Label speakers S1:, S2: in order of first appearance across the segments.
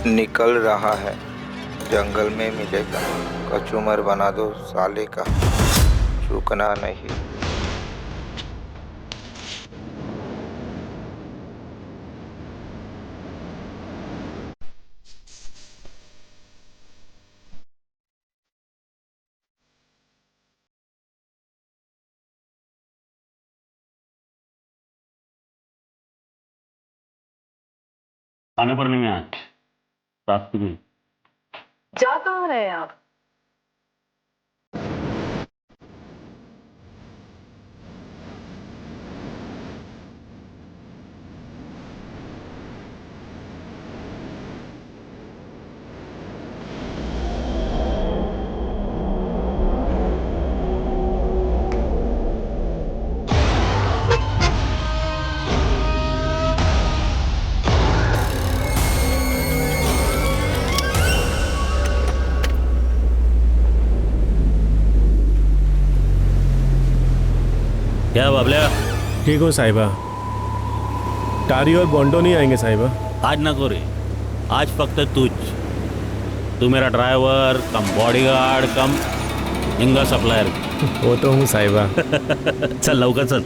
S1: निकल रहा है, जंगल में मिलेगा। कचूमर बना दो साले का, चूकना नहीं।
S2: खाने पर नहीं आज रात को भी।
S3: जा कहाँ रहे हैं आप?
S2: क्या बाबल्या?
S4: ठीक हो साहिबा। टारी और बॉन्डो नहीं आएंगे साहिबा?
S2: आज ना करो रे, आज फक्त तू मेरा ड्राइवर कम बॉडीगार्ड कम हिंगा सप्लायर।
S4: वो तो हूँ साहिबा।
S2: चल लवकर चल।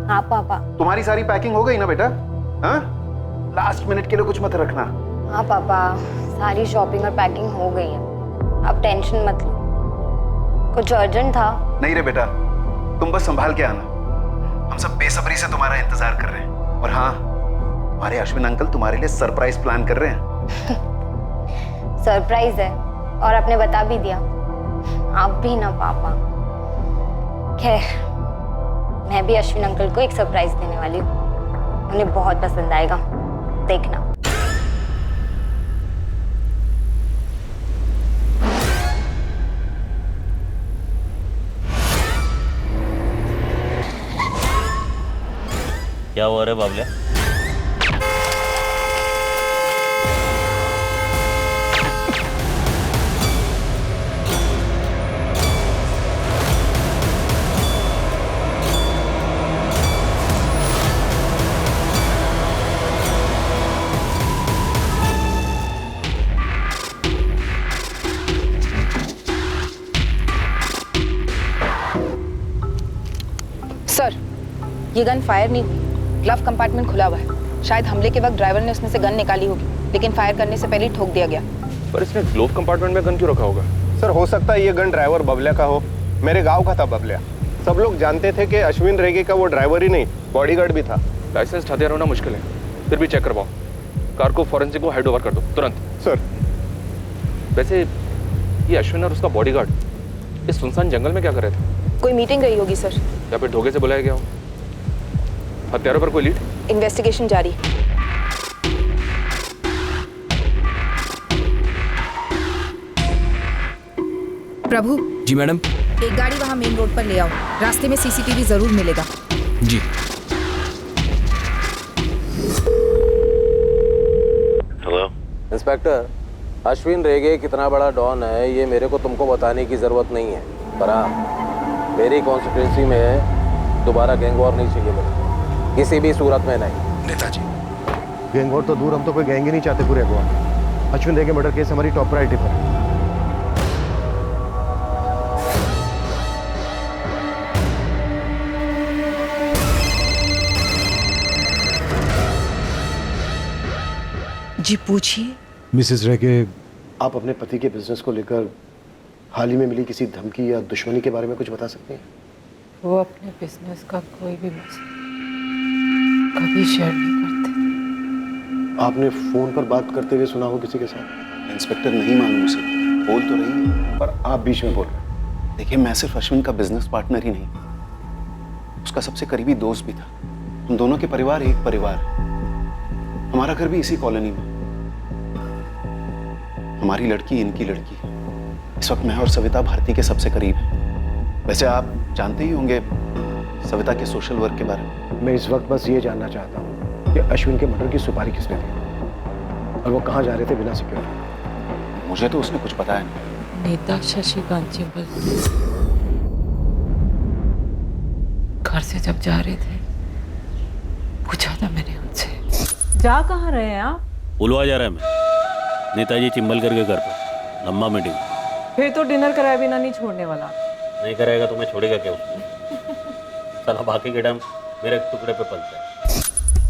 S5: हाँ पापा।
S6: तुम्हारी सारी पैकिंग हो गई ना बेटा? हाँ, लास्ट मिनट के लिए कुछ मत रखना।
S5: हाँ पापा, सारी शॉपिंग और पैकिंग हो गई है, आप टेंशन मत लो। कुछ अर्जेंट था?
S6: नहीं रे बेटा, तुम बस संभाल के आना। हम सब बेसब्री से तुम्हारा इंतजार कर रहे हैं। और हाँ, हमारे अश्विन अंकल तुम्हारे लिए सरप्राइज प्लान कर रहे हैं।
S5: सरप्राइज है और आपने बता भी दिया। आप भी ना पापा। खैर, मैं भी अश्विन अंकल को एक सरप्राइज देने वाली हूँ, उन्हें बहुत पसंद आएगा, देखना।
S2: क्या हुआ रे बाबल्या?
S3: सर, ये गन फायर नहीं हुई, ग्लव कंपार्टमेंट खुला हुआ है। शायद हमले के वक्त ड्राइवर ने उसमें से गन निकाली होगी, लेकिन फायर करने से पहले ही ठोक दिया गया।
S7: पर इसने ग्लोव कंपार्टमेंट में गन क्यों रखा होगा?
S4: सर, हो सकता है ये गन ड्राइवर बबलिया का हो। मेरे गांव का था बबलिया। सब लोग जानते थे कि अश्विन रेगे का वो ड्राइवर ही नहीं, बॉडीगार्ड भी था।
S7: लाइसेंस हथियार होना मुश्किल है, फिर भी चेक करवाओ। कार को फॉरेंसिक को हैंड ओवर कर दो तुरंत।
S4: सर।
S7: वैसे ये अश्विन और उसका बॉडीगार्ड इस सुनसान जंगल में क्या कर रहे थे?
S3: कोई मीटिंग रही होगी सर।
S7: या फिर धोखे से बुलाया गया हो? हत्यारों पर कोई लीड?
S3: इन्वेस्टिगेशन जारी। प्रभु।
S8: जी मैडम।
S3: एक गाड़ी वहाँ मेन रोड पर ले आओ, रास्ते में सीसीटीवी जरूर मिलेगा।
S8: जी।
S9: हेलो इंस्पेक्टर, अश्विन रेगे कितना बड़ा डॉन है ये मेरे को तुमको बताने की जरूरत नहीं है, पर हाँ, मेरी कॉन्स्टिट्यूंसी में दोबारा गैंग वॉर नहीं चाहिए मुझे, किसी भी सूरत में नहीं।
S8: नेताजी,
S4: गैंग वॉर तो दूर, हम तो कोई गैंग ही नहीं चाहते पूरे गोवा। अश्विन रेगे मर्डर केस हमारी टॉप प्रायोरिटी पर है।
S3: जी पूछिए।
S4: मिसेस रेगे, आप अपने पति के बिजनेस को लेकर हाल ही में मिली किसी धमकी या दुश्मनी के बारे में कुछ बता सकते हैं?
S10: वो अपने बिजनेस का कोई भी मसला कभी शेयर नहीं करते।
S4: आपने फोन पर बात करते हुए सुना हो किसी के साथ?
S6: इंस्पेक्टर नहीं मालूम उसे, बोल तो रही है
S4: पर आप बीच में बोल रहे।
S6: देखिए, मैं सिर्फ अश्विन का बिजनेस पार्टनर ही नहीं, उसका सबसे करीबी दोस्त भी था। हम दोनों के परिवार एक परिवार है। हमारा घर भी इसी कॉलोनी में। हमारी लड़की इनकी लड़की। इस वक्त मैं और सविता भारती के सबसे करीब हैं। वैसे आप जानते ही होंगे सविता के सोशल वर्क के बारे में।
S4: मैं इस वक्त बस ये जानना चाहता हूँ कि अश्विन के मर्डर की सुपारी किसने दी?
S8: और वो कहाँ जा रहे थे बिना सिक्योरिटी?
S6: मुझे तो उसने कुछ बताया नहीं।
S10: नेता शशिकांत चिंबल घर से जब जा रहे थे पूछा था मैंने उनसे।
S11: जा कहाँ रहे हैं आप?
S2: पुलवा जा रहा है मैं, नेताजी चिंबलकर के घर पर, लंबा मीटिंग।
S11: फिर तो डिनर कराए बिना नहीं छोड़ने वाला।
S2: नहीं कराएगा तो मैं छोड़ेगा क्या उसको? साला बाकी के टाइम मेरे टुकड़े पे पलता है।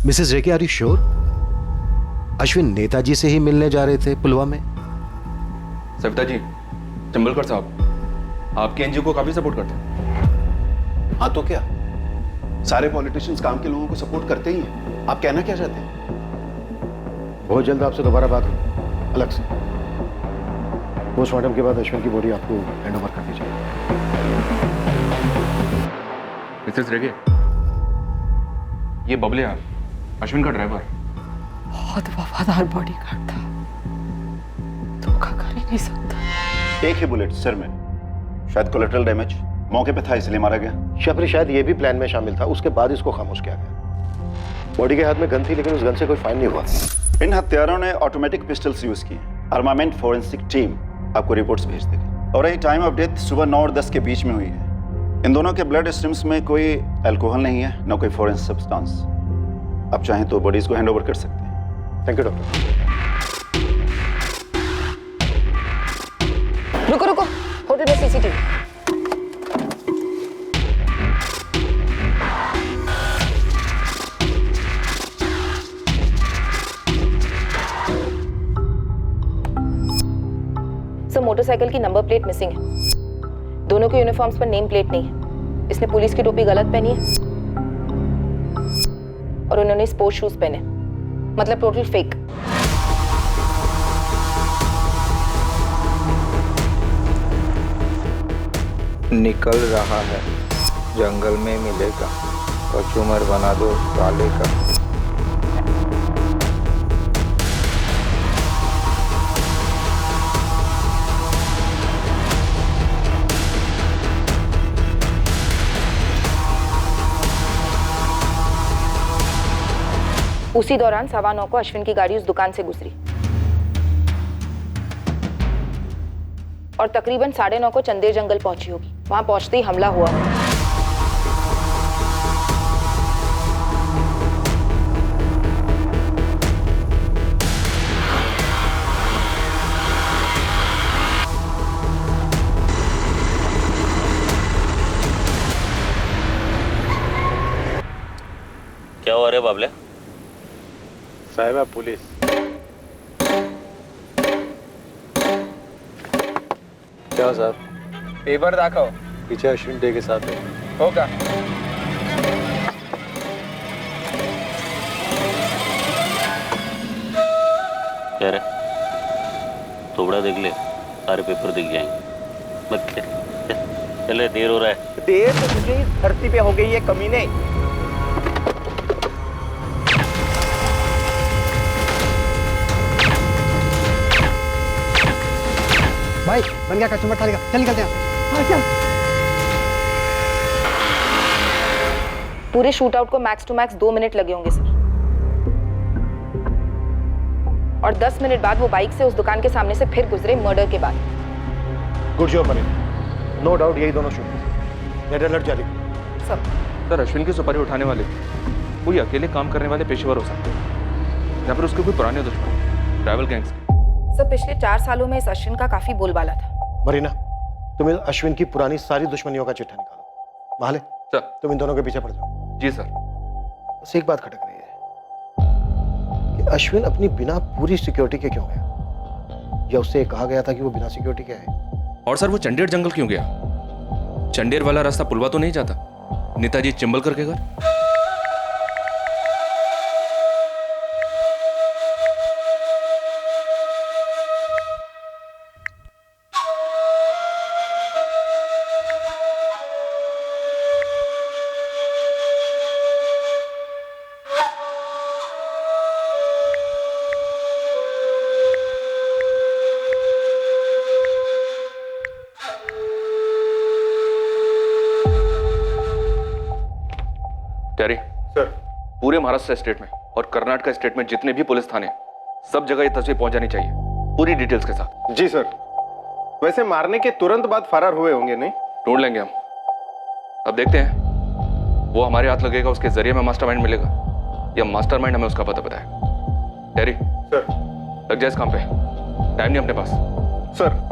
S8: मिसेस रेके, are you sure? Ashwin Netaji से ही मिलने जा रहे थे पुलवा में?
S7: सविता जी, चिंबलकर साहब आपके एनजीओ को काफी सपोर्ट करते हैं।
S6: हाँ तो क्या, सारे पॉलिटिशियंस काम के लोगों को सपोर्ट करते ही हैं। आप कहना क्या चाहते हैं?
S8: बहुत जल्द आपसे दोबारा बात होगी अलग से। पोस्टमार्टम के बाद अश्विन की बॉडी आपको हैंड ओवर कर दी जाएगी।
S7: मिसेस रेगे, ये बबलिया अश्विन का ड्राइवर।
S10: बहुत वफादार बॉडीगार्ड था, धोखा कर ही नहीं सकता।
S6: एक ही बुलेट सिर में, शायद कोलेटरल डैमेज, मौके पे था इसलिए मारा गया।
S8: शबरी शायद ये भी प्लान में शामिल था, उसके बाद इसको खामोश किया गया। बॉडी के हाथ में गन थी लेकिन उस गन से कोई फायर नहीं हुआ।
S6: इन हत्यारों ने ऑटोमेटिक पिस्टल्स यूज किए। आर्मामेंट फोरेंसिक टीम आपको रिपोर्ट्स भेज देगी। और यही टाइम ऑफ डेथ सुबह 9 और 10 के बीच में हुई है। इन दोनों के ब्लड स्ट्रीम्स में कोई अल्कोहल नहीं है, न कोई फॉरेन सब्सटेंस। आप चाहें तो बॉडीज को हैंड ओवर कर सकते हैं।
S8: Thank you doctor.
S3: रुको रुको, होटल में सीसीटीवी। सर, मोटरसाइकिल की नंबर प्लेट मिसिंग है। दोनों के यूनिफॉर्म्स पर नेम प्लेट नहीं है। इसने पुलिस की टोपी गलत पहनी है और उन्होंने स्पोर्ट्स शूज पहने, मतलब टोटल फेक।
S1: निकल रहा है, जंगल में मिलेगा, कचूमर बना दो साले का।
S3: उसी दौरान 9:15 को अश्विन की गाड़ी उस दुकान से गुजरी और तकरीबन 9:30 को चंदेर जंगल पहुंची होगी। वहां पहुंचते ही हमला हुआ।
S2: क्या हुआ रे बाबले?
S8: साहिबा पुलिस। क्या साहब?
S4: पेपर दाखव।
S8: पीछे अश्विन डे के साथ है।
S4: होगा।
S2: क्या रे? थोड़ा देख ले, सारे पेपर दिख जाएंगे। मत चले, देर हो रहा है।
S4: देर तो तुझे इस धरती पे हो गई है कमीने।
S8: भाई बन गया कस्टमर थाली का, चल निकलते हैं। हाँ चल।
S3: पूरे शूट आउट को मैक्स टू मैक्स 2 मिनट लगे होंगे सर। और 10 मिनट बाद वो बाइक से उस दुकान के सामने से फिर गुजरे मर्डर के बाद।
S8: गुड जॉब बने। नो डाउट यही दोनों शूट। रेड अलर्ट जारी।
S7: सर, अश्विन की सुपारी उठाने वाले कोई अकेले काम करने वाले पेशेवर हो सकते हैं या फिर उसके कोई पुराने दुश्मन, ट्रैवल गैंग्स।
S3: सर, पिछले 4 सालों में इस अश्विन का काफी बोलबाला था।
S8: मरीना, तुम इस अश्विन की पुरानी सारी दुश्मनियों का चिट्ठा निकालो। माले
S7: सर।
S8: तुम इन दोनों के पीछे पड़ जाओ।
S7: जी सर।
S8: बस एक बात खटक रही है कि अश्विन अपनी बिना पूरी सिक्योरिटी के क्यों गया, या उससे कहा गया था कि वो बिना सिक्योरिटी के है?
S7: और सर, वो चंडेर जंगल क्यों गया? चंडेर वाला रास्ता पुलवा तो नहीं जाता नेताजी चिंबलकर के घर? सर, पूरे महाराष्ट्र स्टेट में और कर्नाटक स्टेट में जितने भी पुलिस थाने सब जगह ये तस्वीर पहुंच जानी चाहिए, पूरी डिटेल्स के साथ।
S4: जी सर। वैसे मारने के तुरंत बाद फरार हुए होंगे नहीं?
S7: ढूंढ लेंगे हम। अब देखते हैं वो हमारे हाथ लगेगा, उसके जरिए में मास्टरमाइंड मिलेगा, या मास्टरमाइंड हमें उसका पता बताएगा। टेरी
S4: सर।
S7: लग जाए इस काम पे, टाइम नहीं अपने पास।
S4: सर।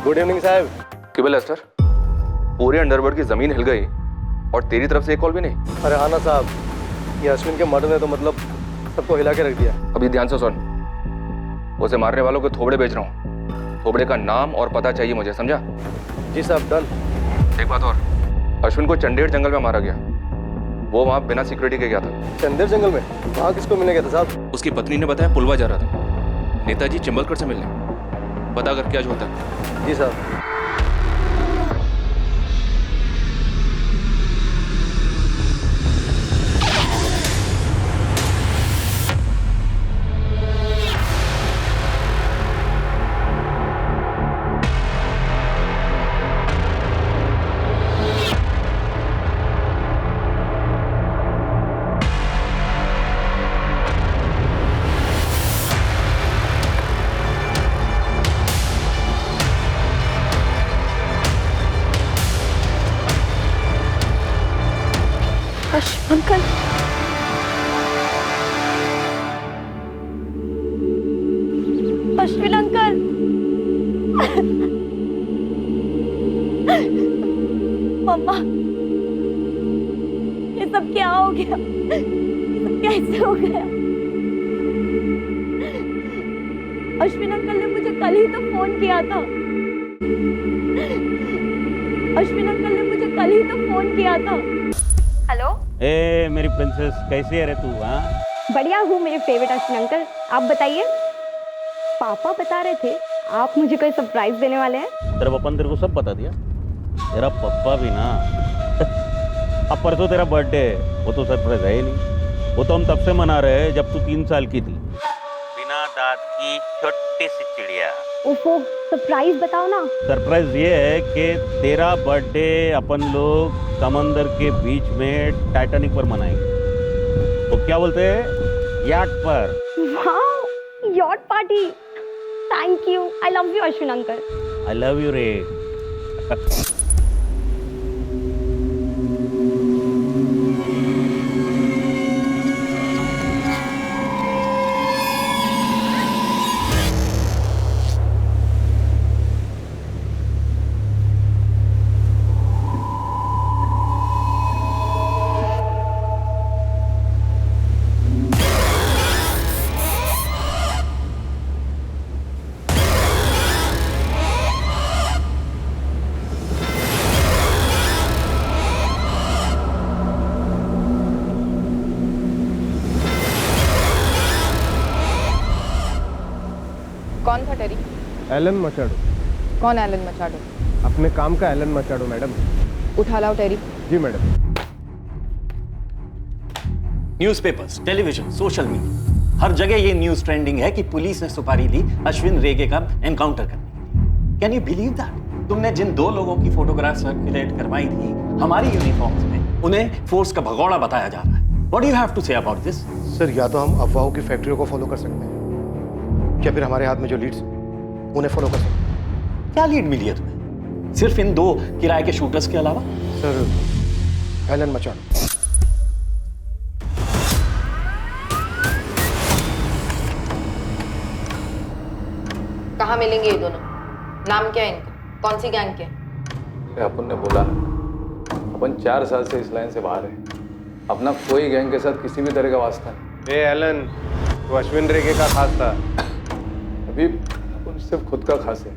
S9: गुड इवनिंग साहब।
S7: क्यों लेस्टर, पूरे अंडरवर्ल्ड की जमीन हिल गई और तेरी तरफ से एक कॉल भी नहीं?
S9: अरे हाँ ना साहब, ये अश्विन के मर्डर ने तो मतलब सबको हिला के रख दिया।
S7: अभी ध्यान से सुन, उसे मारने वालों के थोबड़े बेच रहा हूँ, थोबड़े का नाम और पता चाहिए मुझे, समझा?
S9: जी साहब, डन।
S7: एक बात और, अश्विन को चंडेर जंगल में मारा गया, वो वहाँ बिना सिक्योरिटी के गया था।
S9: चंदेर जंगल में? वहाँ किसको मिलने गया था साहब?
S7: उसकी पत्नी ने बताया पुलवा जा रहा था, नेताजी चिंबलकर से मिलने। पता कर क्या जो होता है।
S9: जी साहब।
S3: Uncle,
S5: Ashwin uncle. मम्मा, ये सब क्या हो गया? कैसे हो गया? अश्विन अंकल ने मुझे कल ही तो फोन किया था। अश्विन अंकल ने मुझे कल ही तो फोन किया था। हेलो।
S2: ए मेरी प्रिंसेस, कैसी है रे तू? हाँ,
S5: बढ़िया हूँ मेरे फेवरेट अश्विन अंकल, आप बताइए। पापा बता रहे थे आप मुझे कोई सरप्राइज देने वाले हैं।
S2: तेरा पापा ने तेरे को सब बता दिया? तेरा पप्पा भी ना अब परसों तेरा बर्थडे है, वो तो सरप्राइज है ही नहीं। वो तो हम तब से मना रहे हैं जब तू 3 साल की थी। बिना दांत की छोटी सी चिड़िया।
S5: ओफो, सरप्राइज बताओ ना।
S2: सरप्राइज ये है कि तेरा बर्थडे अपन लोग समंदर के बीच में टाइटैनिक पर मनाएंगे। वो क्या बोलते हैं, याट पर।
S5: वाह, yacht party. Thank you, I love you Ashwin uncle.
S2: I love you रे।
S3: कौन था टेरी?
S4: एलन मचाडो।
S3: कौन एलन मचाडो?
S4: अपने काम का एलन मचाडो मैडम।
S3: उठा लाओ टेरी।
S4: जी madam.
S12: Newspapers, television, social media, हर जगह ये न्यूज़ ट्रेंडिंग है कि पुलिस ने सुपारी दी अश्विन रेगे का एनकाउंटर करने के लिए। Can you believe that? तुमने जिन 2 लोगों की फोटोग्राफ सर्कुलेट करवाई थी हमारी यूनिफॉर्म्स में, उन्हें फोर्स का भगोड़ा बताया जा रहा है। What do you have to say about this?
S8: Sir, या तो हम अफवाहों की फैक्ट्रियों को फॉलो कर सकते हैं, या फिर हमारे हाथ में जो लीड्स उन्हें फॉलो कर सकते हैं।
S12: क्या लीड मिली है तुम्हें सिर्फ इन 2 किराए के शूटर्स के अलावा?
S8: Sir, Alan Machado.
S3: कहाँ मिलेंगे ये दोनों? नाम क्या है इनका? कौन सी गैंग के?
S9: अपन ने बोला, अपन 4 साल से इस लाइन से बाहर है, अपना कोई गैंग के साथ किसी भी तरह का वास्ता नहीं।
S4: एलन, तो अश्विन रेगे का खास था।
S9: अभी अपन सिर्फ खुद का खास है,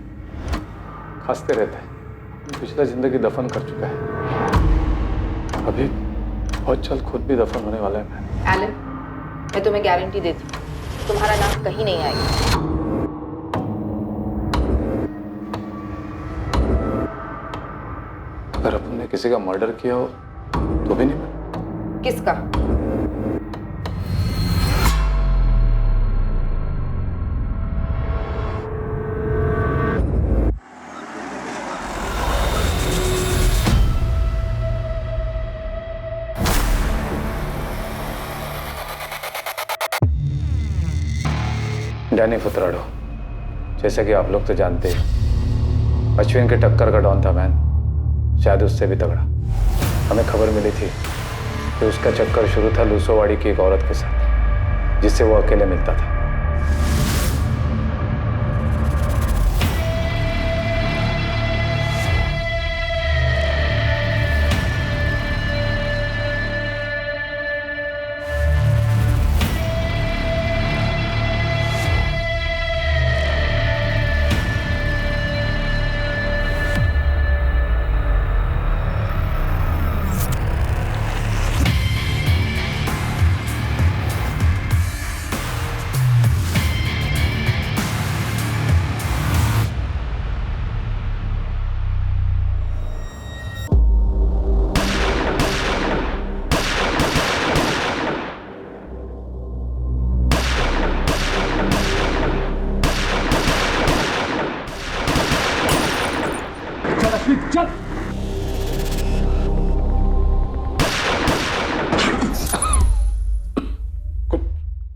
S9: खासते रहता है। पिछला जिंदगी दफन कर चुका है, अभी बहुत जल्द खुद भी दफन होने वाला है।
S3: एलन, मैं तुम्हें गारंटी देती हूँ तुम्हारा नाम कहीं नहीं आएगा।
S9: अगर अपन ने किसी का मर्डर किया हो तो भी नहीं।
S3: किसका?
S7: डैनी फुतराडो, जैसे कि आप लोग तो जानते हैं, अश्विन के टक्कर का डॉन था मैन, शायद उससे भी तगड़ा। हमें खबर मिली थी कि उसका चक्कर शुरू था लूसोवाड़ी की एक औरत के साथ, जिससे वो अकेले मिलता था।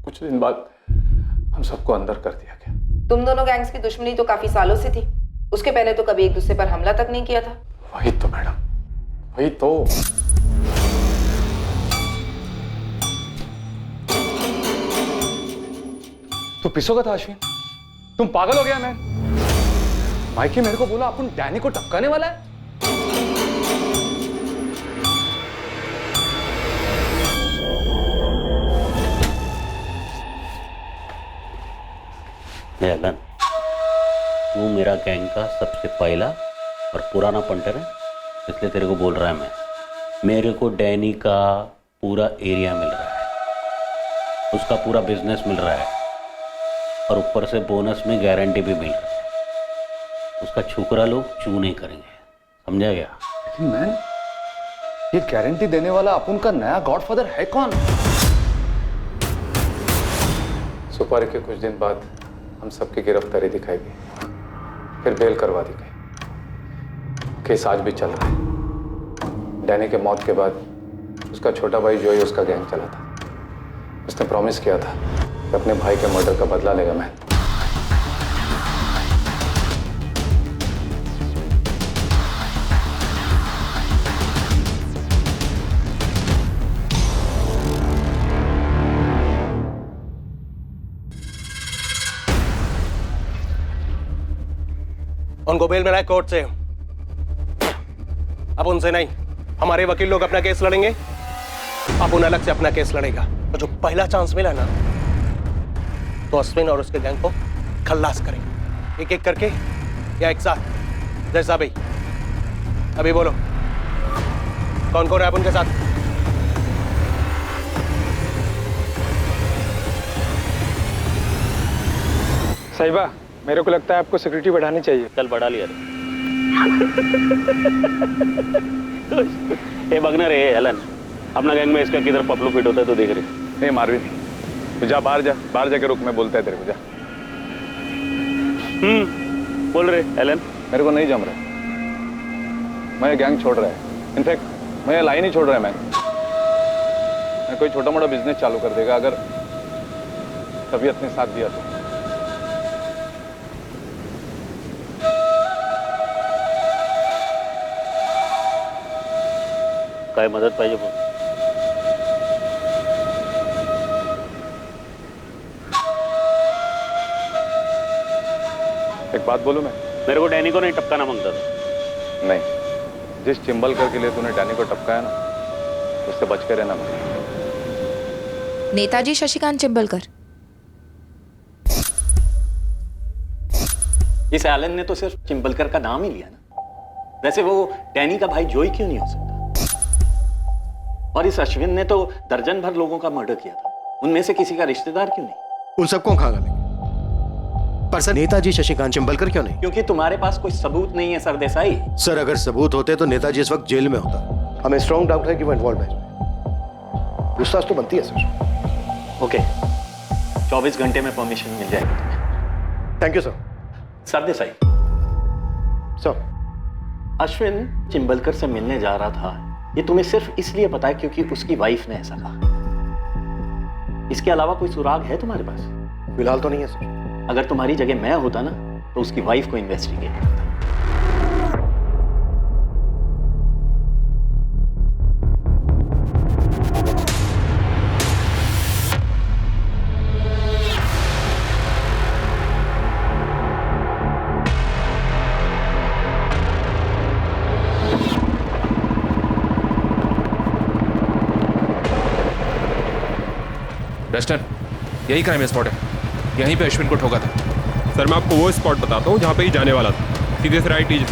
S7: कुछ दिन बाद हम सबको अंदर कर दिया गया।
S3: तुम दोनों गैंग्स की दुश्मनी तो काफी सालों से थी, उसके पहले तो कभी एक दूसरे पर हमला तक नहीं किया था।
S7: वही तो मैडम, वही तो। तू पिसोगा था अश्विन? तुम पागल हो गया मैन? माइकी मेरे को बोला अपन डैनी को टपकाने वाला है।
S2: एलन, तू मेरा गैंग का सबसे पहला और पुराना पंटर है, इसलिए तेरे को बोल रहा है मैं। मेरे को डैनी का पूरा एरिया मिल रहा है, उसका पूरा बिजनेस मिल रहा है, और ऊपर से बोनस में गारंटी भी मिल रही है। उसका छुकरा लोग चू नहीं करेंगे, समझा गया?
S7: लेकिन मैन, ये गारंटी देने वाला अपन का नया गॉडफादर है कौन? सुपारी के कुछ दिन बाद हम सबकी गिरफ्तारी दिखाई गई, फिर बेल करवा दी गई। केस आज भी चल रहा है। डैनी के मौत के बाद उसका छोटा भाई जोई उसका गैंग चला था। उसने प्रॉमिस किया था कि अपने भाई के मर्डर का बदला लेगा। मैं
S4: उनको बेल मिला है कोर्ट से। अब उनसे नहीं, हमारे वकील लोग अपना केस लड़ेंगे, अब उन अलग से अपना केस लड़ेगा। तो जो पहला चांस मिला ना, तो अश्विन और उसके गैंग को खल्लास करेंगे, एक एक करके या एक साथ। जैसा भाई अभी बोलो, कौन कौन है आप उनके साथ?
S13: साहिबा, मेरे को लगता है आपको सिक्योरिटी बढ़ानी चाहिए।
S2: चल बढ़ा लिया ये बगना रे एलन, अपना गैंग में इसका किधर पपलू फिट होता है तो देख रहे।
S7: नहीं मारवी, तू जा बाहर जा, बाहर जाके रुक, मैं बोलता है तेरे को। जा।
S2: बोल रहे एलन।
S7: मेरे को नहीं जम रहा, मैं गैंग छोड़ रहा है। इनफैक्ट मैं लाइन ही छोड़ रहा है। मैं कोई छोटा मोटा बिजनेस चालू कर देगा अगर तबीयत ने साथ दिया तो।
S2: काय मदत पाहिजे बोल।
S7: एक बात बोलूं मैं?
S2: मेरे को डैनी को नहीं टपकाना मांगता था।
S7: नहीं, जिस चिंबलकर के लिए तूने डैनी को टपकाया ना, उससे बच के रहना।
S3: नेताजी शशिकांत चिंबलकर।
S12: इस एलन ने तो सिर्फ चिंबलकर का नाम ही लिया ना, वैसे वो डैनी का भाई जोई क्यों नहीं हो सकता? और इस अश्विन ने तो दर्जन भर लोगों का मर्डर किया था, उनमें से किसी का रिश्तेदार क्यों नहीं?
S8: उन सबको कहाँ डालेंगे? पर सर, नेताजी शशिकांत चिंबलकर क्यों नहीं?
S12: क्योंकि तुम्हारे पास कोई सबूत नहीं है सर देसाई।
S8: सर, अगर सबूत होते तो नेताजी इस वक्त जेल में होता। हमें स्ट्रॉन्ग डाउट है कि वो इन्वॉल्व है इसमें। पूछताछ तो बनती है सर।
S12: ओके, 24 घंटे में परमिशन मिल जाएगी तुम्हें।
S8: Thank you sir.
S12: Sir Desai.
S8: Sir,
S12: Ashwin Chimbalkar से मिलने जा रहा था, ये तुम्हें सिर्फ इसलिए पता है क्योंकि उसकी वाइफ ने ऐसा कहा। इसके अलावा कोई सुराग है तुम्हारे पास?
S8: फिलहाल तो नहीं है सर।
S12: अगर तुम्हारी जगह मैं होता ना तो उसकी वाइफ को इन्वेस्टिगेट करता।
S14: डस्टर, यही क्राइम स्पॉट है। यहीं पे अश्विन को ठोका था।
S15: सर मैं आपको वो स्पॉट बताता हूँ जहाँ पे ये जाने वाला था। सीधे से राइट लीजिए।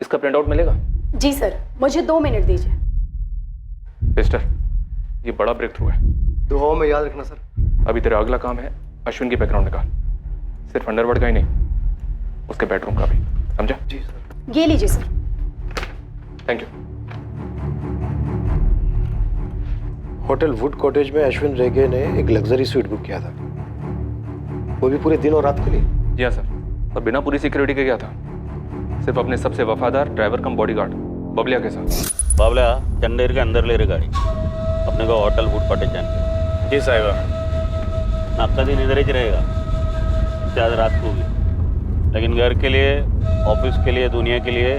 S7: इसका प्रिंट आउट मिलेगा?
S16: जी सर, मुझे 2 मिनट दीजिए।
S14: मिस्टर, ये बड़ा ब्रेक थ्रू है।
S8: दुआओं में याद रखना सर।
S14: अभी तेरा अगला काम है अश्विन की बैकग्राउंड निकाल। सिर्फ अंडरवर्ल्ड का ही नहीं, उसके बेडरूम का भी, समझा?
S8: जी सर।
S16: ये लीजिए sir.
S14: Thank you.
S8: Hotel would cottage में अश्विन रेगे ने एक लग्जरी स्वीट बुक किया था, वो भी पूरे दिन और रात के लिए।
S14: जी हाँ सर, और बिना पूरी सिक्योरिटी के गया था, सिर्फ अपने सबसे वफादार ड्राइवर कम बॉडीगार्ड बबलिया के साथ।
S2: बाबला चंदेर के अंदर ले रहे गाड़ी, अपने को होटल वुड कॉटेज जाने।
S4: जी साहिबा।
S2: आपका दिन इधर ही रहेगा, शायद रात को भी, लेकिन घर के लिए, ऑफिस के लिए, दुनिया के लिए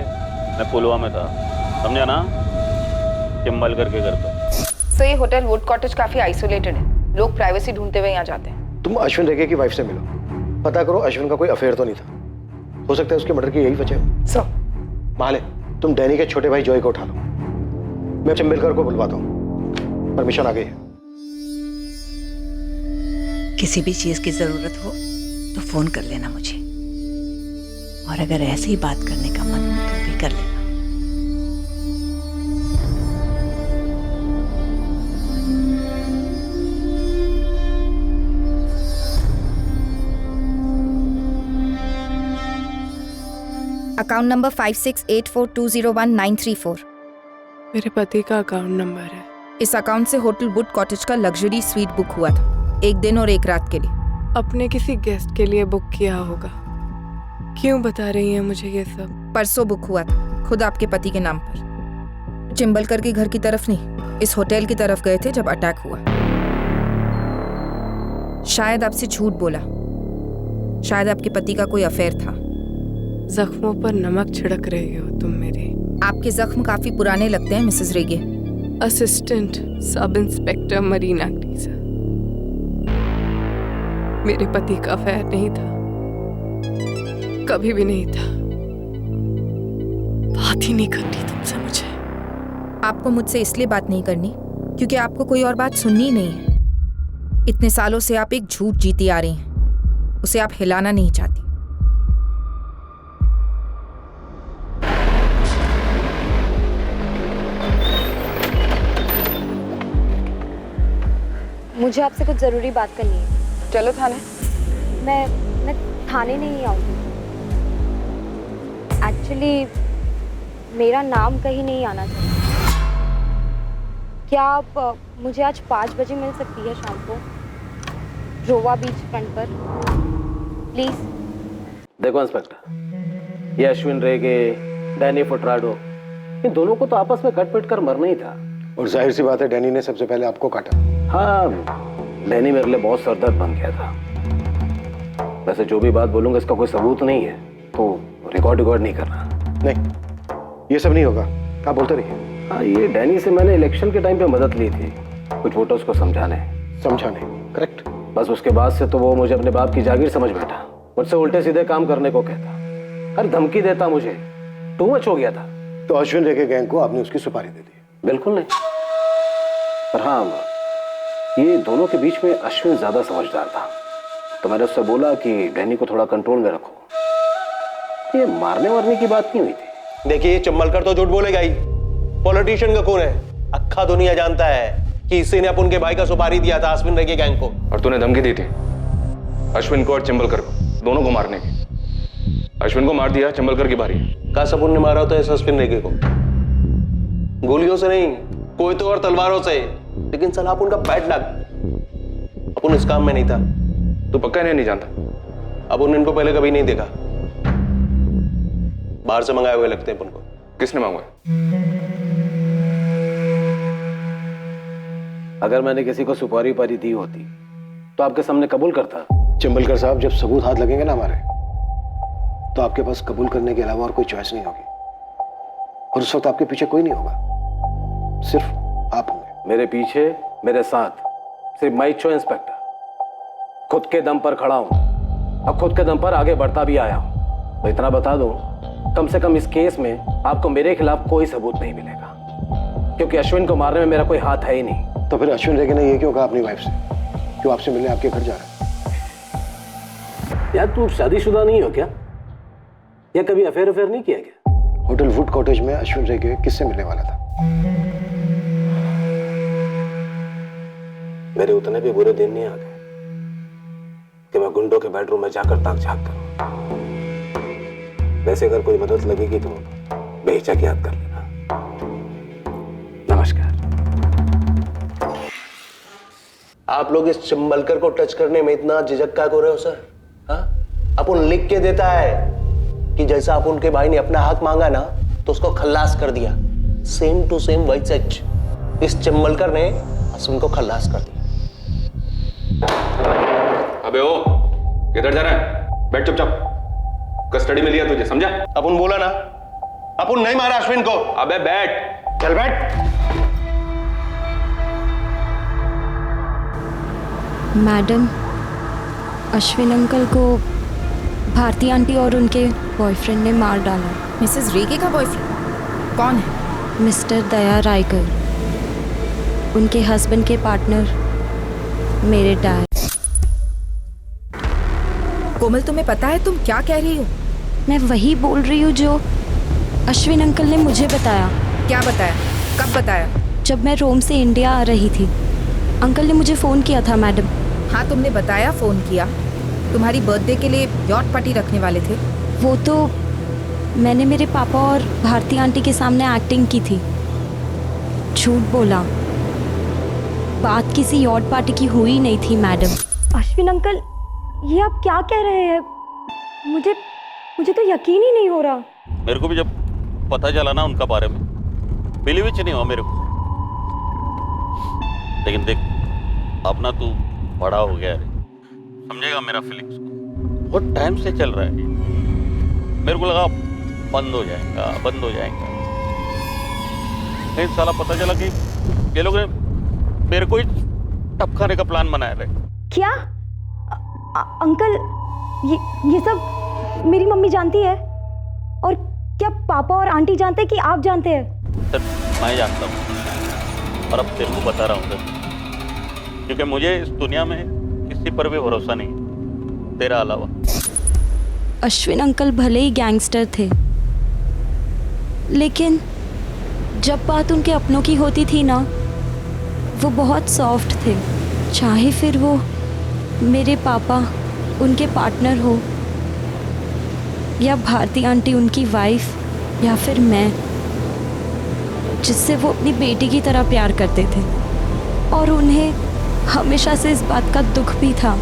S2: मैं पुलवामा में था, समझा ना? चिंबल करके घर पर।
S3: सो ये होटल वुड कॉटेज काफी आइसोलेटेड है, लोग प्राइवेसी ढूंढते हुए यहाँ जाते हैं।
S8: तुम अश्विन रेगे की वाइफ से मिलो, पता करो अश्विन का कोई अफेयर तो नहीं था। हो सकता है उसके मर्डर की यही वजह हो।
S4: सर माले,
S8: तुम डैनी के छोटे भाई जॉय को उठा लो, मैं चिंबलकर को बुलवाता हूँ। परमिशन आ गई है।
S17: किसी भी चीज की जरूरत हो तो फोन कर लेना मुझे, और अगर ऐसे ही बात करने का मन हो तो भी कर लेना।
S3: Account number 5684201934।
S10: मेरे पति का अकाउंट नंबर है।
S3: इस अकाउंट से होटल वुड कॉटेज का लग्जरी स्वीट बुक हुआ था, 1 दिन और 1 रात के लिए।
S10: अपने किसी गेस्ट के लिए बुक किया होगा। क्यों बता रही हैं मुझे ये सब?
S3: परसों बुक हुआ था, खुद आपके पति के नाम पर। चिंबलकर के घर की तरफ नहीं, इस होटल की तरफ गए थे जब अटैक हुआ। शायद आपसे झूठ बोला, शायद आपके पति का कोई अफेयर था।
S10: जख्मों पर नमक छिड़क रही हो तुम मेरे।
S3: आपके जख्म काफी पुराने लगते हैं Mrs Rege.
S10: Assistant sub inspector Marina Greezer. मेरे पति का अफेयर नहीं था, कभी भी नहीं था। बात ही नहीं करनी तुमसे मुझे।
S3: आपको मुझसे इसलिए बात नहीं करनी क्योंकि आपको कोई और बात सुननी नहीं है। इतने सालों से आप एक झूठ जीती आ रही हैं, उसे आप हिलाना नहीं चाहती।
S5: मुझे आपसे कुछ जरूरी बात करनी है।
S3: चलो थाने।
S5: मैं थाने नहीं आऊंगी। एक्चुअली मेरा नाम कहीं नहीं आना चाहिए। क्या आप मुझे आज 5 बजे मिल सकती है शाम को, रोवा बीच फ्रंट पर, प्लीज?
S9: देखो इंस्पेक्टर, ये अश्विन रेगे, डैनी फोटराडो, इन दोनों को तो आपस में कट पिट कर मरना ही था।
S8: और जाहिर सी बात है डैनी ने सबसे पहले आपको काटा।
S9: हाँ, डैनी मेरे लिए बहुत सरदर्द बन गया था। वैसे जो भी बात बोलूंगा इसका कोई सबूत नहीं है, तो रिकॉर्ड नहीं करना।
S8: नहीं, ये सब नहीं होगा, आप बोलते रहिए।
S9: हाँ, ये डैनी से मैंने इलेक्शन के टाइम पे मदद ली थी, कुछ वोटर्स को समझाने।
S8: करेक्ट।
S9: बस उसके बाद से तो वो मुझे अपने बाप की जागीर समझ बैठा, मुझसे उल्टे सीधे काम करने को कहता, हर धमकी देता, मुझे टू मच हो गया था।
S8: तो अश्विन रेगे गैंग को आपने उसकी सुपारी दे दी?
S9: बिल्कुल नहीं, पर हाँ, ये दोनों के बीच में अश्विन ज्यादा समझदार था, तो मैंने उससे बोला कि डैनी को थोड़ा कंट्रोल में रखो। ये मारने वारने की बात नहीं हुई थी।
S4: देखिए, चिंबलकर तो झूठ बोलेगा ही, पॉलिटिशियन का खून है। अक्खा दुनिया जानता है कि इसी ने अपन के भाई का सुपारी दिया था अश्विन रेगे गैंग को।
S14: और तूने धमकी दी थी अश्विन को और चिंबलकर को, दोनों को मारने की। अश्विन को मार दिया, चिंबलकर की बारी।
S4: कहा सबूत ने मारा होता है इस अश्विन रेगे को, गोलियों से नहीं, कोई तो और तलवारों से। लेकिन सलाह उनका बैड लक, अपन इस काम में नहीं था।
S14: तू पक्का नहीं जानता?
S4: अब उन इनको पहले कभी नहीं देखा, बाहर से मंगाए हुए लगते हैं उनको।
S14: किसने मांगा?
S9: अगर मैंने किसी को सुपारी पारी दी होती तो आपके सामने कबूल करता।
S8: चिंबलकर साहब, जब सबूत हाथ लगेंगे ना हमारे, तो आपके पास कबूल करने के अलावा और कोई चॉइस नहीं होगी, और उस वक्त आपके पीछे कोई नहीं होगा, सिर्फ आप होंगे।
S9: मेरे पीछे, मेरे साथ सिर्फ मैं ही हूं इंस्पेक्टर। खुद के दम पर खड़ा हूं और खुद के दम पर आगे बढ़ता भी आया हूं। मैं इतना बता दूं, कम से कम इस केस में आपको मेरे खिलाफ कोई सबूत नहीं मिलेगा, क्योंकि अश्विन को मारने में मेरा कोई हाथ है ही नहीं।
S8: तो फिर अश्विन रेगे ने ये क्यों कहा अपनी वाइफ से, क्यों आपसे मिलने आपके घर जा रहा है?
S9: यार तू शादीशुदा नहीं हो क्या, या कभी अफेयर नहीं किया क्या?
S8: होटल वुड कॉटेज में अश्विन रेगे किससे मिलने वाला था?
S9: मेरे उतने भी बुरे दिन नहीं आ गए कि मैं गुंडों के बेडरूम में जाकर ताक झांक करूं। वैसे अगर कोई मदद लगेगी तो बेहिचक याद कर लेना। नमस्कार।
S4: आप लोग इस चिंबलकर को टच करने में इतना झिझक क्या हो रहे हो सर? हाँ, अपन लिख के देता है कि जैसा आप उनके भाई ने अपना हक मांगा ना, तो उसको खल्लास कर दिया। सेम टू सेम वही सच इस चिंबलकर ने अश्विन को खल्लास कर दिया।
S14: अबे ओ, किधर जा रहा है? बैठ चुपचाप। कस्टडी में लिया तुझे, समझा?
S4: अपन बोला ना, अपन नहीं मारा अश्विन को।
S14: अबे बैठ।
S4: चल बैठ।
S18: मैडम, अश्विन अंकल को भारती आंटी और उनके बॉयफ्रेंड ने मार डाला।
S3: मिसेस रेगे का बॉयफ्रेंड कौन है?
S18: मिस्टर दया रायकर, उनके हस्बैंड के पार्टनर, मेरे डैड।
S3: कोमल, तुम्हें पता है तुम क्या कह रही हो?
S18: मैं वही बोल रही हूँ जो अश्विन अंकल ने मुझे बताया।
S3: क्या बताया? कब बताया?
S18: जब मैं रोम से इंडिया आ रही थी, अंकल ने मुझे फ़ोन किया था मैडम।
S3: हाँ, तुमने बताया फ़ोन किया। तुम्हारी बर्थडे के लिए यॉट पार्टी रखने वाले थे।
S18: वो तो मैंने मेरे पापा और भारती आंटी के सामने एक्टिंग की थी। झूठ बोला, बात किसी यॉट पार्टी की हुई नहीं थी मैडम।
S19: अश्विन अंकल, ये आप क्या कह रहे हैं? मुझे तो यकीन ही नहीं हो रहा।
S2: मेरे को भी जब पता चला ना उनका बारे में, बिलीव ही नहीं हुआ मेरे को। लेकिन देख, अपना तू बड़ा हो गया है, समझेगा मेरा फीलिंग्स को। बहुत टाइम से चल रहा है, मेरे को लगा बंद हो जाएगा। लेकिन साला पता चला कि ये लोग मेरे को ही टपकाने का प्लान बनाया रहे।
S19: क्या अंकल, ये सब मेरी मम्मी जानती है? और क्या पापा और आंटी जानते हैं कि आप जानते हैं?
S2: सर, मैं जानता हूँ, और अब तेरे को बता रहा हूँ सर, क्योंकि मुझे इस दुनिया में किसी पर भी भरोसा नहीं तेरा अलावा।
S18: अश्विन अंकल भले ही गैंगस्टर थे, लेकिन जब बात उनके अपनों की होती थी ना, वो बहुत सॉफ्ट थे। चाहे फिर वो मेरे पापा उनके पार्टनर हो, या भारती आंटी उनकी वाइफ, या फिर मैं, जिससे वो अपनी बेटी की तरह प्यार करते थे। और उन्हें हमेशा से इस बात का दुख भी था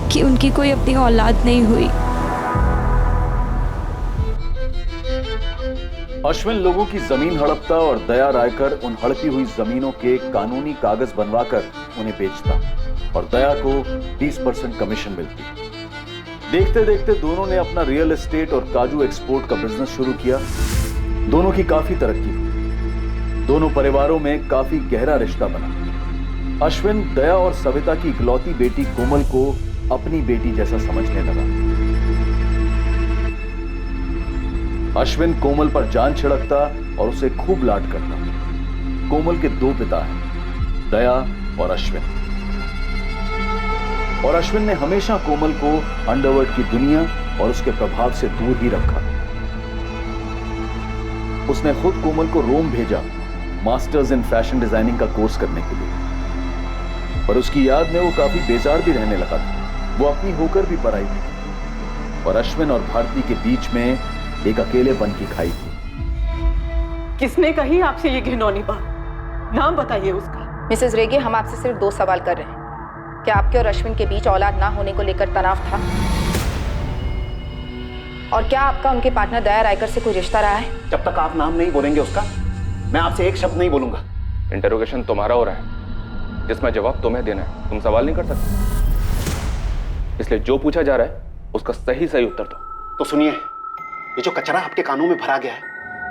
S18: कि उनकी कोई अपनी औलाद नहीं हुई।
S20: अश्विन लोगों की जमीन हड़पता और दया रायकर उन हड़पी हुई जमीनों के कानूनी कागज बनवाकर उन्हें बेचता, और दया को 20% कमीशन मिलती। देखते देखते दोनों ने अपना रियल एस्टेट और काजू एक्सपोर्ट का बिजनेस शुरू किया। दोनों की काफी तरक्की हुई, दोनों परिवारों में काफी गहरा रिश्ता बना। अश्विन दया और सविता की इकलौती बेटी कोमल को अपनी बेटी जैसा समझने लगा। अश्विन कोमल पर जान छिड़कता और उसे खूब लाड करता। कोमल के दो पिता हैं, दया और अश्विन। और अश्विन ने हमेशा कोमल को अंडरवर्ल्ड की दुनिया और उसके प्रभाव से दूर ही रखा। उसने खुद कोमल को रोम भेजा मास्टर्स इन फैशन डिजाइनिंग का कोर्स करने के लिए, पर उसकी याद में वो काफी बेजार भी रहने लगा था। वो अपनी होकर भी पराई थी, और अश्विन और भारती के बीच में एक अकेलेपन की खाई थी।
S11: किसने कही आपसे ये घिनौनी बात? नाम बताइए उसका।
S3: मिसेस रेगे, हम आपसे सिर्फ 2 सवाल कर रहे हैं। क्या आपके और अश्विन के बीच औलाद ना होने को लेकर तनाव था? और क्या आपका उनके पार्टनर दया रायकर से कोई रिश्ता रहा है?
S6: जब तक आप नाम नहीं बोलेंगे उसका, मैं आपसे एक शब्द नहीं बोलूंगा।
S14: इंटरोगेशन तुम्हारा हो रहा है, जिसमें जवाब तुम्हें देना है। तुम सवाल नहीं कर सकते, इसलिए जो पूछा जा रहा है उसका सही सही उत्तर दो।
S6: तो सुनिए, ये जो कचरा आपके कानों में भरा गया है,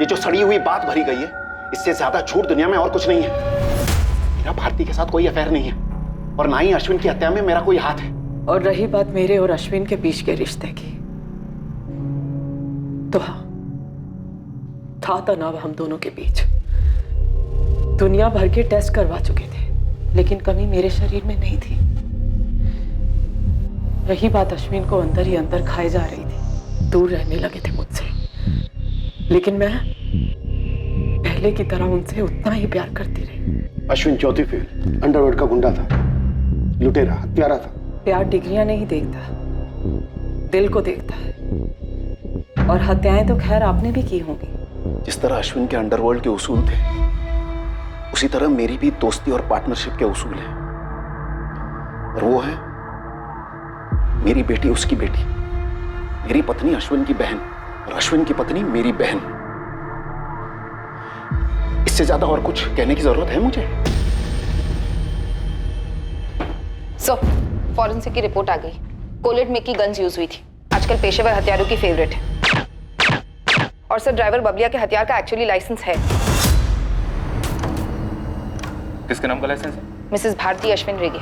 S6: ये जो सड़ी हुई बात भरी गई है, इससे ज्यादा झूठ दुनिया में और कुछ नहीं है। मेरा भारती के साथ कोई अफेयर नहीं है और ना ही अश्विन की हत्या में मेरा कोई हाथ है।
S10: और रही बात मेरे और अश्विन के बीच के रिश्ते की, तो हाँ, था तनाव हम दोनों के बीच। दुनिया भर के टेस्ट करवा चुके थे, लेकिन कमी मेरे शरीर में नहीं थी। रही बात अश्विन को अंदर ही अंदर खाए जा रही थी, दूर रहने लगे थे मुझसे, लेकिन मैं पहले की तरह उनसे उतना ही प्यार करती रही।
S8: अश्विन चौथी फेल, अंडरवर्ल्ड का गुंडा था, लुटेरा, हत्यारा था।
S10: प्यार डिग्रियां नहीं देखता, दिल को देखता है। और हत्याएं तो खैर आपने भी की होंगी।
S6: जिस तरह अश्विन के अंडरवर्ल्ड के उसूल थे, उसी तरह मेरी भी दोस्ती और पार्टनरशिप के उसूल हैं। और वो है मेरी बेटी उसकी बेटी, मेरी पत्नी अश्विन की बहन और अश्विन की पत्नी मेरी बहन। इससे ज्यादा और कुछ कहने की जरूरत है मुझे?
S3: फॉरेंसिक की रिपोर्ट आ गई। कोलेट में की गन्स यूज हुई थी, आजकल पेशेवर हथियारों की फेवरेट है। और सर, ड्राइवर बबलिया के हथियार का एक्चुअली लाइसेंस है।
S14: किसके नाम का लाइसेंस है?
S3: मिसेस भारती अश्विन रेगे।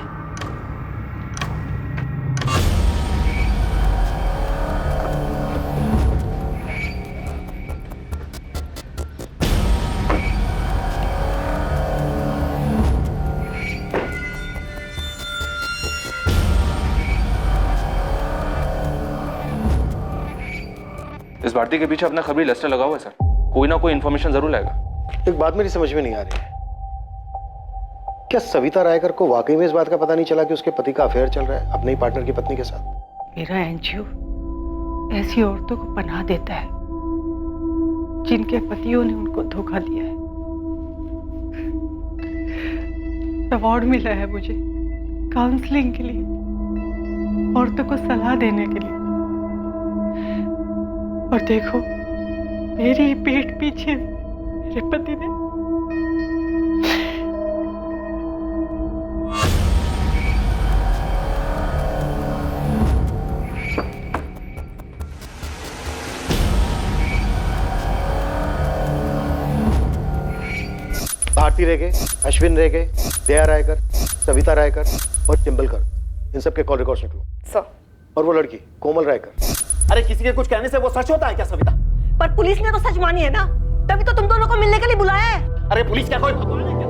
S14: इस भारती के पीछे अपना खबरी लेस्टर लगा हुआ है सर, कोई ना कोई इन्फॉर्मेशन जरूर लाएगा।
S8: एक बात मेरी समझ में नहीं आ रही है, क्या सविता रायकर को वाकई में इस बात का पता नहीं चला कि उसके पति का अफेयर चल रहा है अपने ही पार्टनर की पत्नी के साथ?
S11: मेरा एनजीओ ऐसी औरतों को पनाह देता है जिनके पतियों ने उनको धोखा दिया है। अवार्ड मिला है मुझे काउंसलिंग के लिए, औरतों को सलाह देने के लिए। और देखो, मेरी पीठ पीछे मेरे पति ने
S8: भारती रेगे, अश्विन रेगे, दया रायकर, सविता रायकर और चिंबलकर, इन सब के कॉल रिकॉर्ड्स निकलो।
S3: सर।
S8: और वो लड़की कोमल रायकर।
S6: अरे किसी के कुछ कहने से वो सच होता है क्या सविता?
S17: पर पुलिस ने तो सच मानी है ना, तभी तो तुम दोनों को मिलने के लिए बुलाया है।
S6: अरे पुलिस क्या कोई भगवान है क्या?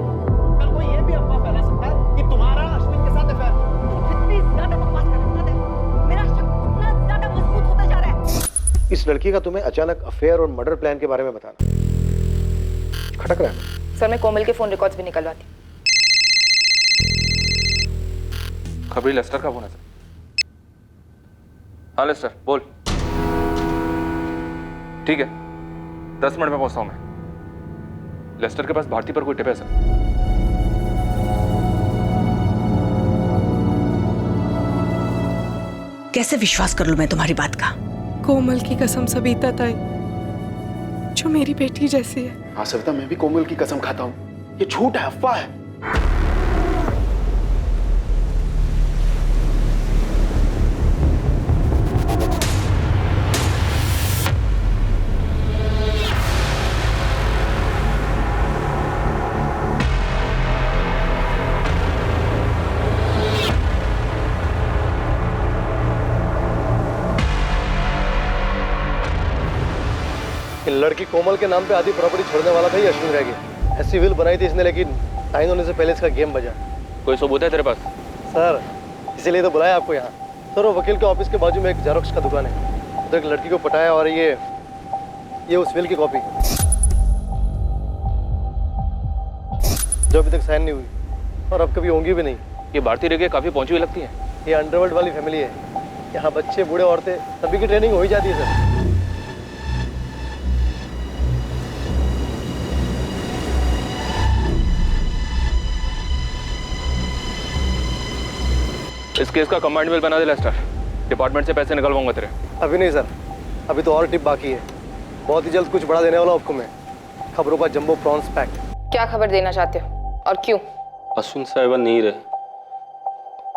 S6: कल कोई ये भी अफवाह फैला सकता है कि तुम्हारा अश्विन के साथ अफेयर।
S17: जितनी ज्यादा बकवास करते हो, मेरा शक उतना ज्यादा मजबूत होता जा रहा है।
S8: इस लड़की का तुम्हें अचानक अफेयर और मर्डर प्लान के बारे में बताना खटक रहा है।
S3: सर, मैं कोमल के फोन रिकॉर्ड्स भी निकलवाती।
S14: खबरी लेस्टर का फोन है सर। हाँ लेस्टर बोल। ठीक है, 10 मिनट में पहुंचता हूं मैं। लेस्टर के पास भारती पर कोई टिप है सर?
S17: कैसे विश्वास कर लूं मैं तुम्हारी बात का?
S10: कोमल की कसम सविता ताई, जो मेरी बेटी जैसी है।
S6: हाँ सविता, मैं भी कोमल की कसम खाता हूँ, ये झूठ है, अफवाह है।
S8: लड़की कोमल के नाम पे आधी प्रॉपर्टी छोड़ने वाला था ही अश्विन रह गया। ऐसी विल बनाई थी इसने, लेकिन साइन होने से पहले इसका गेम बजा।
S14: कोई सबूत है तेरे पास?
S8: सर, इसीलिए तो बुलाया आपको यहाँ। सर, वो वकील के ऑफिस के बाजू में एक जेरोक्स का दुकान है, उधर एक लड़की को पटाया और ये उस विल की कॉपी जो अभी तक साइन नहीं हुई और अब कभी होंगी भी नहीं।
S14: ये भारती रेगे काफी पहुंची हुई लगती है।
S8: ये अंडरवर्ल्ड वाली फैमिली है, यहाँ बच्चे बूढ़े औरतें सभी की ट्रेनिंग हो ही जाती है सर।
S14: इस केस का कंबाइंड बिल बना दे लेस्टर, डिपार्टमेंट से पैसे निकलवाऊंगा तेरे।
S4: अभी नहीं सर, अभी तो और टिप बाकी है। बहुत ही जल्द कुछ बड़ा देने वाला हूं आपको मैं। खबरों का जंबो प्रॉन्स पैक।
S3: क्या खबर देना चाहते हो और क्यों?
S21: अश्विन साहिबा नहीं रहे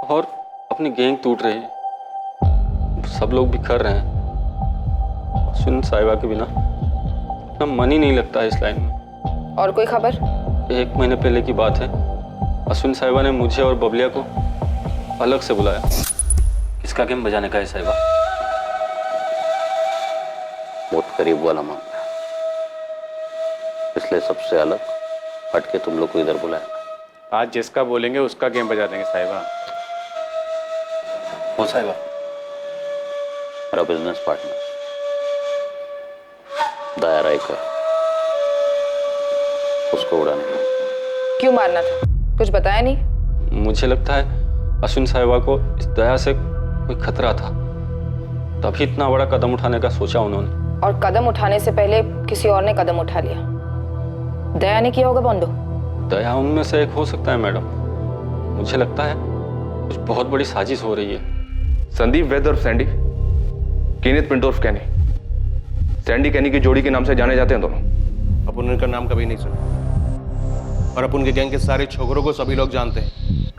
S21: और अपनी गैंग टूट रही है, सब लोग बिखर रहे हैं। अश्विन साहिबा के बिना अपना मन ही नहीं लगता है इस लाइन में।
S3: और कोई खबर?
S21: 1 महीने पहले की बात है, अश्विन साहिबा ने मुझे और बबलिया को अलग से बुलाया। किसका गेम बजाने का है साहिबा?
S9: बहुत करीब वाला मामला है, इसलिए सबसे अलग हटके तुम लोग को इधर बुलाया।
S7: आज जिसका बोलेंगे उसका गेम बजा देंगे साहिबा।
S21: वो साहिबा
S9: मेरा बिजनेस पार्टनर दया रायकर, उसको उड़ाने का।
S3: क्यों मारना था? कुछ बताया नहीं?
S21: मुझे लगता है अश्विन साहिबा को इस दया से कोई खतरा था, तभी इतना बड़ा कदम उठाने का सोचा उन्होंने।
S3: और कदम उठाने से पहले किसी और ने कदम उठा लिया। दया ने किया होगा बोंडो।
S21: दया उनमें से एक हो सकता है मैडम। मुझे लगता है कुछ बहुत बड़ी साजिश हो रही है।
S14: संदीप वैद और सैंडी, कीनेथ पिंटो उर्फ कैनी। सैंडी कैनी की जोड़ी के नाम से जाने जाते हैं दोनों।
S4: अपन उनका नाम कभी नहीं सुना, और अपन के गैंग के सारे छोकरों को सभी लोग जानते हैं,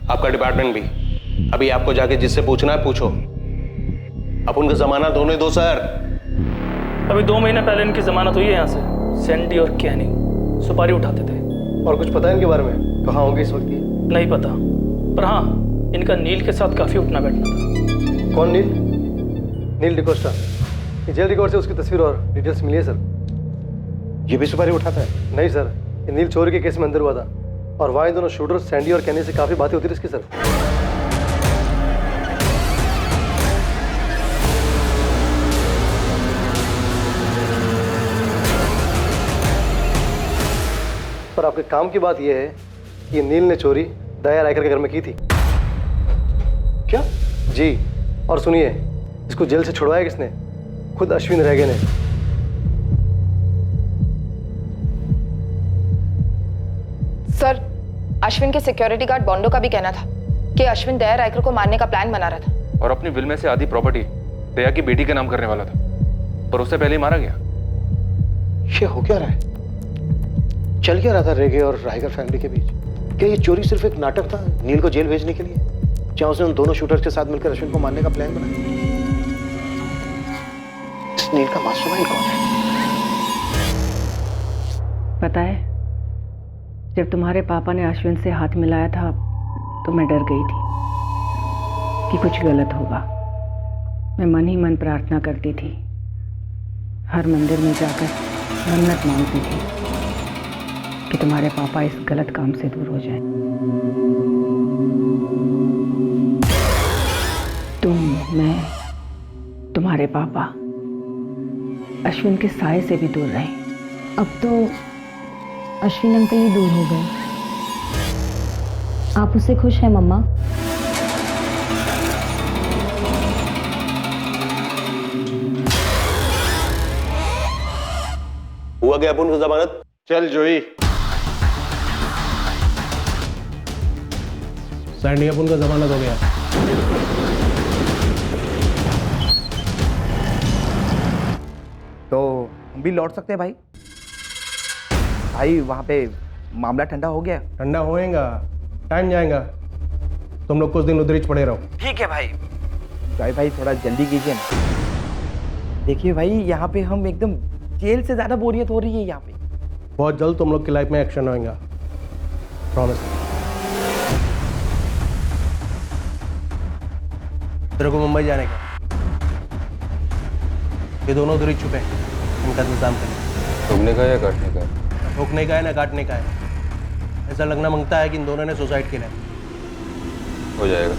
S4: आपका डिपार्टमेंट भी। अभी आपको जाके जिससे पूछना है पूछो। अपन का जमाना दोनों ही दो सर।
S22: अभी 2 महीने पहले इनकी जमानत हुई है यहाँ से। सैंडी और कैनी सुपारी उठाते थे।
S4: और कुछ पता है इनके बारे में? कहाँ होंगे इस वक्त ये?
S22: नहीं पता, पर हाँ इनका नील के साथ काफी उठना बैठना था।
S4: कौन नील? नील डिकोस्टा। जेल रिकॉर्ड से उसकी तस्वीर और डिटेल्स मिली है सर।
S8: ये भी सुपारी उठाता है?
S4: नहीं सर, ये नील चोरी के केस में अंदर हुआ था, और वहाँ दोनों शूटर सैंडी और कैनी से काफी बातें होती थी इसकी सर। पर आपके काम की बात यह है कि ये नील ने चोरी दया रायकर के घर में की थी।
S8: क्या?
S4: जी, और सुनिए, इसको जेल से छुड़वाया किसने? खुद अश्विन रेगे ने।
S3: सर, अश्विन के सिक्योरिटी गार्ड बोंडो का भी कहना था कि अश्विन दया रायकर को मारने का प्लान बना रहा था
S14: और अपनी विल में से आधी प्रॉपर्टी दया की बेटी के नाम करने वाला था, पर उससे पहले ही मारा गया।
S8: ये हो क्या रहा है? चल क्या रहा था रेगे और रायकर फैमिली के बीच? क्या ये चोरी सिर्फ एक नाटक था नील को जेल भेजने के लिए, जहां उसने उन दोनों शूटर्स के साथ मिलकर अश्विन को मारने का प्लान बनाया? इस नील का मास्टरमाइंड कौन है?
S11: पता है, जब तुम्हारे पापा ने अश्विन से हाथ मिलाया था तो मैं डर गई थी कि कुछ गलत होगा। मैं मन ही मन प्रार्थना करती थी, हर मंदिर में जाकर मन्नत मांगती थी कि तुम्हारे पापा इस गलत काम से दूर हो जाएं। तुम, मैं, तुम्हारे पापा अश्विन के साए से भी दूर रहे।
S19: अब तो अश्विन अंकल ही दूर हो गए। आप उससे खुश हैं मम्मा?
S4: हुआ क्या अपन को जमानत?
S8: चल जोई।
S4: सैंडी, अपन का जमानत हो गया।
S23: तो हम भी लौट सकते हैं भाई? भाई वहाँ पे मामला ठंडा हो गया।
S4: ठंडा होएगा, टाइम जाएगा। तुम लोग कुछ दिन उधर ही पड़े रहो।
S23: ठीक है भाई। भाई थोड़ा जल्दी कीजिए ना। देखिए भाई, यहाँ पे हम एकदम जेल से ज्यादा बोरियत हो रही है यहाँ पे।
S4: बहुत जल्द तुम लोग की लाइफ में एक्शन होएगा, प्रॉमिस। तेरे को मुंबई जाने का। ये दोनों उधर ही छुपे, इनका इंतजाम करें।
S14: ठोकने का या काटने का?
S4: ठोकने का है ना काटने का है। ऐसा लगना मांगता है कि इन दोनों ने सुसाइड किया है।
S14: हो जाएगा।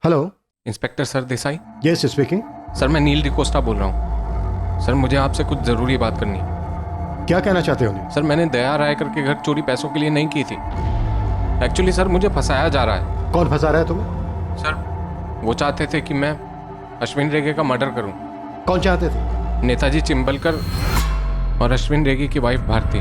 S8: Hello,
S15: inspector sir Desai.
S8: Yes speaking.
S15: Sir मैं नील डिकोस्टा बोल रहा हूँ। सर मुझे आपसे कुछ ज़रूरी बात करनी है।
S8: क्या कहना चाहते हो?
S15: सर मैंने दया रायकर के घर चोरी पैसों के लिए नहीं की थी। एक्चुअली सर मुझे फंसाया जा रहा है।
S8: कौन फंसा रहा है तुम्हें?
S15: सर वो चाहते थे कि मैं अश्विन रेगे का मर्डर करूं।
S8: कौन चाहते थे?
S15: नेताजी चिंबलकर और अश्विन रेगी की वाइफ भारती।